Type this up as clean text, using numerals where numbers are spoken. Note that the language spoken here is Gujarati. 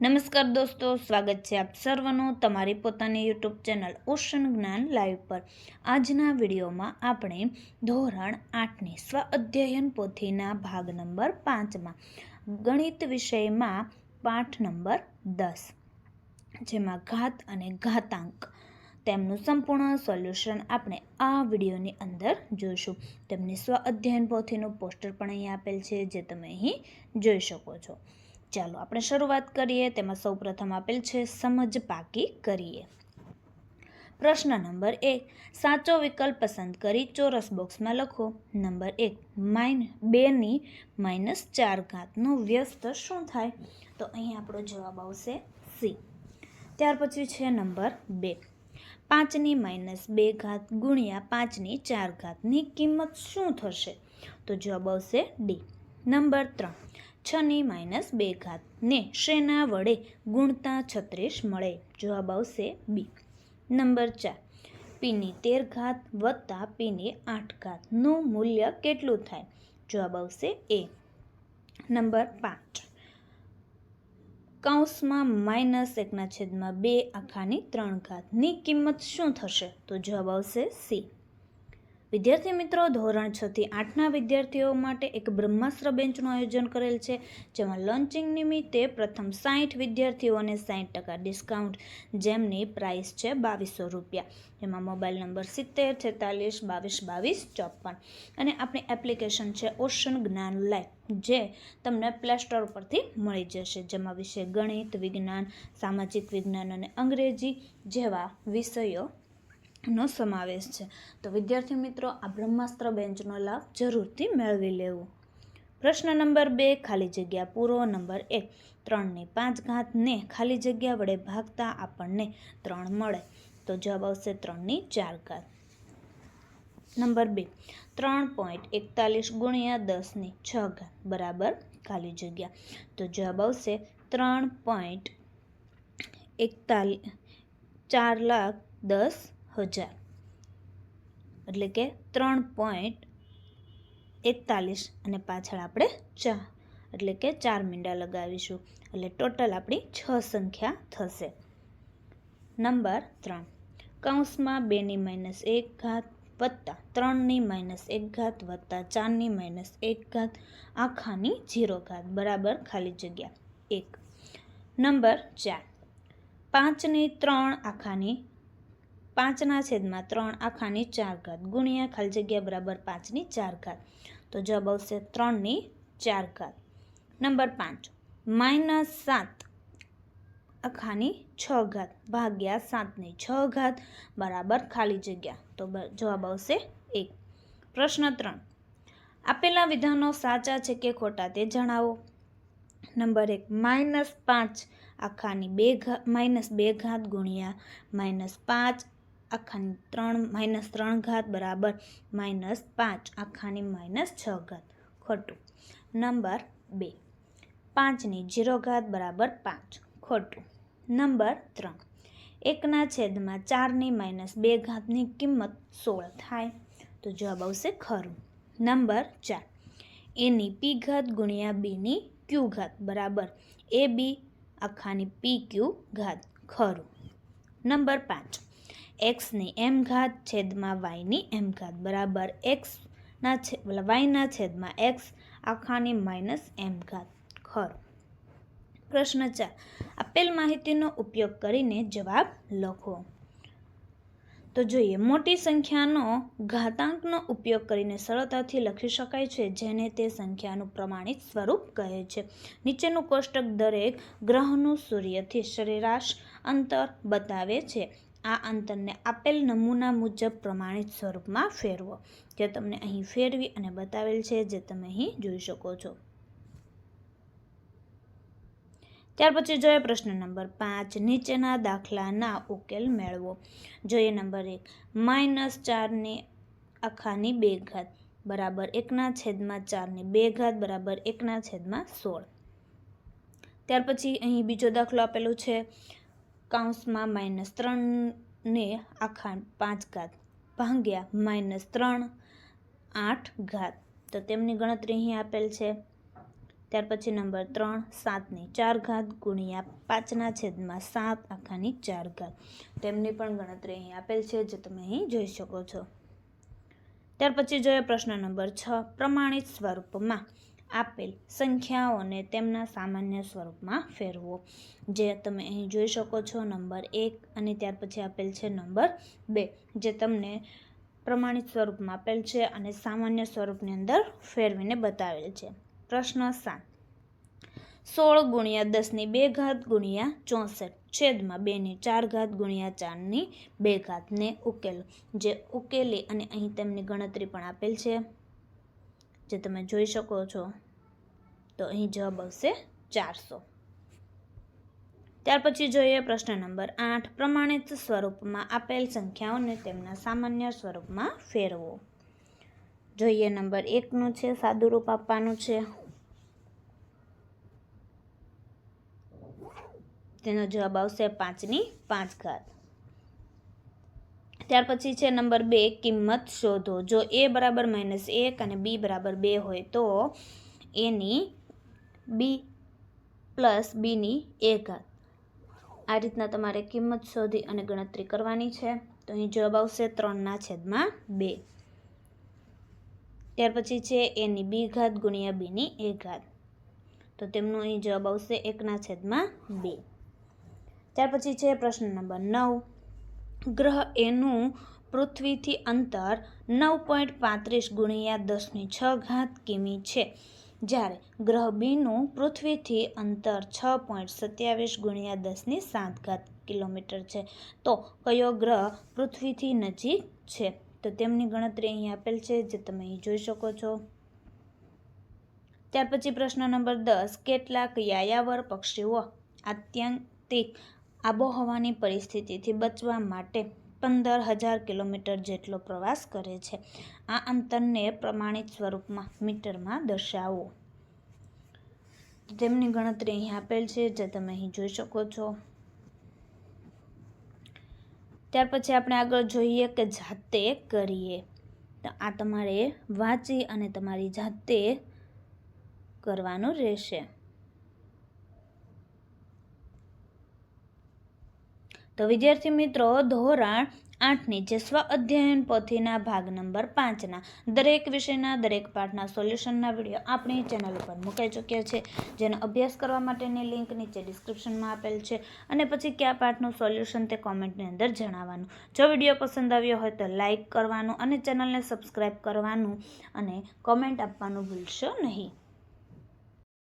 નમસ્કાર દોસ્તો, સ્વાગત છે આપ સર્વનું તમારી પોતાની યુટ્યુબ ચેનલ ઓશન જ્ઞાન લાઈવ પર। આજના વિડીયોમાં આપણે ધોરણ 8ની સ્વ અધ્યયન પોથીના ભાગ નંબર 5માં ગણિત વિષયમાં પાઠ નંબર 10 જેમાં ઘાત અને ઘાતાંક તેમનું સંપૂર્ણ સોલ્યુશન આપણે આ વિડીયોની અંદર જોઈશું। તેમની સ્વ અધ્યયન પોથીનું પોસ્ટર પણ અહીં આપેલ છે, જે તમે અહીં જોઈ શકો છો। ચાલો આપણે શરૂઆત કરીએ। તેમાં સૌપ્રથમ આપેલ છે સમજ પાકી કરીએ। પ્રશ્ન નંબર 1, સાચો વિકલ્પ પસંદ કરી ચોરસ બોક્સમાં લખો। નંબર 1, 2ની -4 નો વ્યસ્ત શું થાય? તો અહીં આપણો જવાબ આવશે સી। ત્યાર પછી છે નંબર 2, 5ની -2 ગુણ્યા 5ની 4 ની કિંમત શું થશે? તો જવાબ આવશે ડી। નંબર 3, 6ની -2 ને શેના વડે ગુણતા 36 મળે? જવાબ આવશે બી। નંબર 4, પીની 13 વત્તા પીની 8 નું મૂલ્ય કેટલું થાય? જવાબ આવશે એ। નંબર 5, કૌંસમાં -1/2 ની કિંમત શું થશે? તો જવાબ આવશે સી। વિદ્યાર્થી મિત્રો, ધોરણ 6 થી 8ના વિદ્યાર્થીઓ માટે એક બ્રહ્માસ્ત્ર બેન્ચનું આયોજન કરેલ છે, જેમાં લોન્ચિંગ નિમિત્તે પ્રથમ 60 વિદ્યાર્થીઓને 60% ડિસ્કાઉન્ટ, જેમની પ્રાઇસ છે 2200 રૂપિયા। જેમાં મોબાઈલ નંબર 70 46 22 22 54 અને આપણી એપ્લિકેશન છે ઓશન જ્ઞાન લાઈવ, જે તમને પ્લે સ્ટોર પરથી મળી જશે, જેમાં વિષય ગણિત, વિજ્ઞાન, સામાજિક વિજ્ઞાન અને અંગ્રેજી જેવા વિષયો નો સમાવેશ છે। તો વિદ્યાર્થી મિત્રો, આ બ્રહ્માસ્ત્ર બેન્ચનો લાભ જરૂરથી મેળવી લેવો। પ્રશ્ન નંબર 2, ખાલી જગ્યા પૂરો। નંબર 1, 3ની 5 ને ખાલી જગ્યા વડે ભાગતા આપણને 3 મળે, તો જવાબ આવશે 3ની 4 નંબર 2, 3.41 ગુણ્યા 10ની 6 બરાબર ખાલી જગ્યા, તો જવાબ આવશે 4,10,000 એટલે કે 3.41 અને પાછળ આપણે 4 એટલે કે 4 મીંડા લગાવીશું, એટલે ટોટલ આપણી 6 સંખ્યા થશે। નંબર 3, કૌંસમાં 2ની -1 વત્તા 3ની -1 વત્તા 4ની -1 આખાની 0 બરાબર ખાલી જગ્યા 1। નંબર 4, 5/3 ગુણ્યા ખાલી જગ્યા બરાબર 5ની 4 તો જવાબ આવશે 3ની 4 નંબર 5, -7/6 ભાગ્યા 7ની 6 બરાબર ખાલી જગ્યા, તો જવાબ આવશે 1। પ્રશ્ન 3, આપેલા વિધાનો સાચા છે કે ખોટા તે જણાવો। નંબર 1, -2 ગુણ્યા -5/3 બરાબર -5/6 ખોટું। નંબર 2, 5ની 0 બરાબર 5 ખોટું। નંબર 3, 1/4ની -2 ની કિંમત 16 થાય, તો જવાબ આવશે ખરું। નંબર 4, એની p ગુણ્યા બીની q બરાબર ab/pq ખરું। નંબર 5, xની m છેદમાં yની m બરાબર y/x/m ખરું। પ્રશ્ન 4, આપેલ માહિતીનો ઉપયોગ કરીને જવાબ લખો। તો જોઈએ, મોટી સંખ્યાનો ઘાતાંકનો ઉપયોગ કરીને સરળતાથી લખી શકાય છે, જેને તે સંખ્યાનું પ્રમાણિત સ્વરૂપ કહે છે। નીચેનું કોષ્ટક દરેક ગ્રહનું સૂર્યથી સરેરાશ અંતર બતાવે છે। આ અંતરને આપેલ નમૂના મુજબ પ્રમાણિત સ્વરૂપમાં ફેરવો, જે તમને અહીં ફેરવી અને બતાવેલ છે, જે તમે અહીં જોઈ શકો છો। ત્યાર પછી જોઈએ પ્રશ્ન નંબર 5, નીચેના દાખલાના ઉકેલ મેળવો। જોઈએ નંબર 1, -4/2 બરાબર 1/4 બરાબર 1/16। ત્યાર પછી અહીં બીજો દાખલો આપેલો છે, કૌંસમાં -3ને 5 ભાગ્યા -3/8 તો તેમની ગણતરી અહીં આપેલ છે। ત્યાર પછી નંબર 3 7 ની 4 ઘાત ગુણ્યા 5/7 આખાની 4 ઘાત. તેમની પણ ગણતરી અહીં આપેલ છે, જે તમે અહીં જોઈ શકો છો. ત્યાર પછી જોઈએ પ્રશ્ન નંબર 6. પ્રમાણિત સ્વરૂપમાં આપેલ સંખ્યાઓને તેમના સામાન્ય સ્વરૂપમાં ફેરવો. જે તમે અહીં જોઈ શકો છો નંબર 1 અને ત્યાર પછી આપેલ છે નંબર 2, જે તમને પ્રમાણિત સ્વરૂપમાં આપેલ છે અને સામાન્ય સ્વરૂપની અંદર ફેરવીને બતાવેલ છે. પ્રશ્ન 7. 16 ગુણ્યા 10 ની 2 ઘાત ગુણ્યા 64 છેદમાં 2 ની 4 ઘાત ગુણ્યા 4 ની 2 ઘાત ને ઉકેલો. જે ઉકેલી અને અહીં તેમની ગણતરી પણ આપેલ છે, જે તમે જોઈ શકો છો. તો અહીં જવાબ આવશે 400. ત્યાર પછી જોઈએ પ્રશ્ન નંબર 8. પ્રમાણિત સ્વરૂપમાં આપેલ સંખ્યાઓને તેમના સામાન્ય સ્વરૂપમાં ફેરવો. જોઈએ નંબર 1 નું છે, સાદું રૂપ આપવાનું છે. તેનો જવાબ આવશે 5 ની 5 ઘાત. ત્યાર પછી છે નંબર 2. કિંમત શોધો. જો a બરાબર -1 અને b બરાબર 2 હોય તો a ની b પ્લસ b ની a ઘાત. આ રીતના તમારે કિંમત શોધી અને ગણતરી કરવાની છે. તો અહીં જવાબ આવશે 3/2. ત્યાર પછી છે a ની b ઘાત ગુણ્યા b ની a ઘાત. તો તેમનો અહીં જવાબ આવશે 1/2. ત્યાર પછી છે પ્રશ્ન નંબર 9. ગ્રહ એનું પૃથ્વીથી અંતર 9.35 ગુણ્યા 10⁶ ઘાત કિમી છે, જ્યારે ગ્રહ બીનું પૃથ્વીથી અંતર 6.27 ગુણ્યા 10⁷ ઘાત કિલોમીટર છે. તો કયો ગ્રહ પૃથ્વીથી નજીક છે? તો તેમની ગણતરી અહીં આપેલ છે, જે તમે અહીં જોઈ શકો છો. ત્યાર પછી પ્રશ્ન નંબર 10. કેટલાક યાયાવર પક્ષીઓ આત્યંતિક આબોહવાની પરિસ્થિતિથી બચવા માટે 15,000 કિલોમીટર જેટલો પ્રવાસ કરે છે. આ અંતરને પ્રમાણિત સ્વરૂપમાં મીટરમાં દર્શાવો. તેમની ગણતરી અહીં આપેલ છે, જે તમે અહીં જોઈ શકો છો. ત્યાર પછી આપણે આગળ જોઈએ કે જાતે કરીએ. તો આ તમારે વાંચી અને તમારી જાતે કરવાનું રહેશે. તો વિદ્યાર્થી મિત્રો, ધોરણ 8ની જે સ્વ અધ્યયન પોથીના ભાગ નંબર 5ના દરેક વિષયના દરેક પાઠના સોલ્યુશનના વિડીયો આપણી ચેનલ ઉપર મુકાઈ ચૂક્યા છે, જેનો અભ્યાસ કરવા માટેની લિંક નીચે ડિસ્ક્રિપ્શનમાં આપેલ છે. અને પછી કયા પાઠનું સોલ્યુશન તે કોમેન્ટની અંદર જણાવવાનું. જો વિડીયો પસંદ આવ્યો હોય તો લાઇક કરવાનું અને ચેનલને સબસ્ક્રાઈબ કરવાનું અને કોમેન્ટ આપવાનું ભૂલશો નહીં.